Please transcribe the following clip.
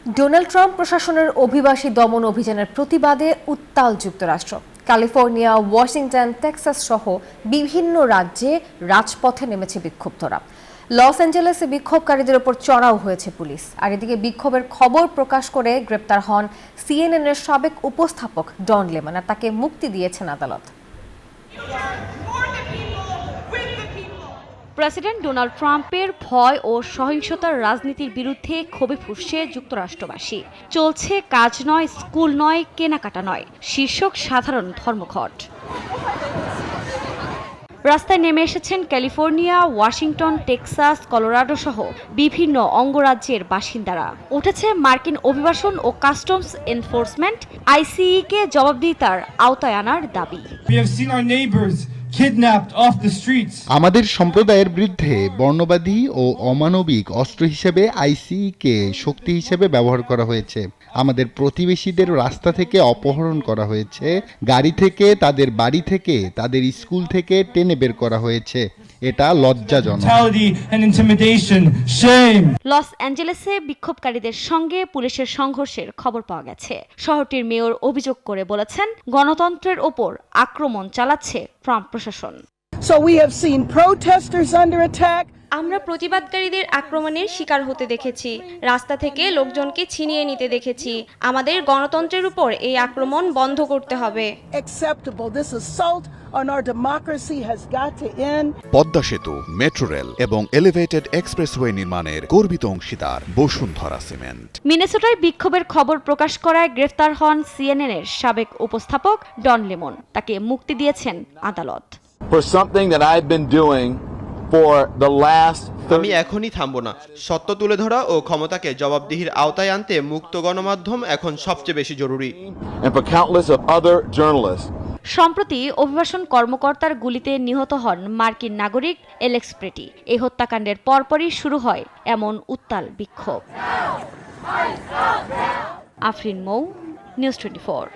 Donald Trump প্রশাসনের অভিবাসী দমন অভিযানের প্রতিবাদে উত্তাল যুক্তরাষ্ট্র। ক্যালিফোর্নিয়া, ওয়াশিংটন, টেক্সাস সহ বিভিন্ন রাজ্যে রাজপথে নেমেছে বিক্ষুব্ধরা। লস অ্যাঞ্জেলেসে বিক্ষোভকারীদের ওপর চড়াও হয়েছে পুলিশ। আর এদিকে বিক্ষোভের খবর প্রকাশ করে গ্রেপ্তার হন সিএনএন-এর সাবেক উপস্থাপক ডন লেমন, আর তাকে মুক্তি দিয়েছেন আদালত। প্রেসিডেন্ট ডোনাল্ড ট্রাম্পের ভয় ও সহিংসতার রাজনীতির বিরুদ্ধে ক্ষোভে ফুঁসছে যুক্তরাষ্ট্রবাসী। চলছে কাজ নয়, স্কুল নয়, কেনাকাটা নয়, শীর্ষক সাধারণ ধর্মঘট। রাস্তায় নেমে এসেছেন ক্যালিফোর্নিয়া, ওয়াশিংটন, টেক্সাস, কলোরাডো সহ বিভিন্ন অঙ্গরাজ্যের বাসিন্দারা। উঠেছে মার্কিন অভিবাসন ও কাস্টমস এনফোর্সমেন্ট আইসিই-কে জবাবদিহিতার আওতায় আনার দাবি। আমাদের সম্প্রদায়ের বিরুদ্ধে বর্ণবাদী ও অমানবিক অস্ত্র হিসেবে আইসিই-কে শক্তি হিসেবে ব্যবহার করা হয়েছে। আমাদের প্রতিবেশীদের রাস্তা থেকে অপহরণ করা হয়েছে, গাড়ি থেকে, তাদের বাড়ি থেকে, তাদের স্কুল থেকে টেনে বের করা হয়েছে। এটা লজ্জাজনক। লস অ্যাঞ্জেলেসে বিক্ষোভকারীদের সঙ্গে পুলিশের সংঘর্ষের খবর পাওয়া গেছে। শহরটির মেয়র অভিযোগ করে বলেছেন, গণতন্ত্রের ওপর আক্রমণ চালাচ্ছে ট্রাম্প প্রশাসন। আমরা প্রতিবাদকারীদের আক্রমণের শিকার হতে দেখেছি, রাস্তা থেকে লোকজনকে ছিনিয়ে নিতে দেখেছি। আমাদের গণতন্ত্রের উপর এই আক্রমণ বন্ধ করতে হবে। পদ্মা সেতু, মেট্রো রেল এবং এলিভেটেড এক্সপ্রেসওয়ে নির্মাণের গর্বিত অংশীদার বসুন্ধরা সিমেন্ট। মিনেসোটায় বিক্ষোভের খবর প্রকাশ করায় গ্রেফতার হন সিএনএন-এর সাবেক উপস্থাপক ডন লেমন। তাকে মুক্তি দিয়েছেন আদালত। আমি এখনই থামব না। সত্য তুলে ধরা ও ক্ষমতাকে জবাবদিহির আওতায় আনতে মুক্ত গণমাধ্যম এখন সবচেয়ে বেশি জরুরি। সম্প্রতি অভিবাসন কর্মকর্তার গুলিতে নিহত হন মার্কিন নাগরিক এলেক্স প্রেটি। এই হত্যাকাণ্ডের পরপরই শুরু হয় এমন উত্তাল বিক্ষোভ। আফরিন মৌ, নিউজ 24।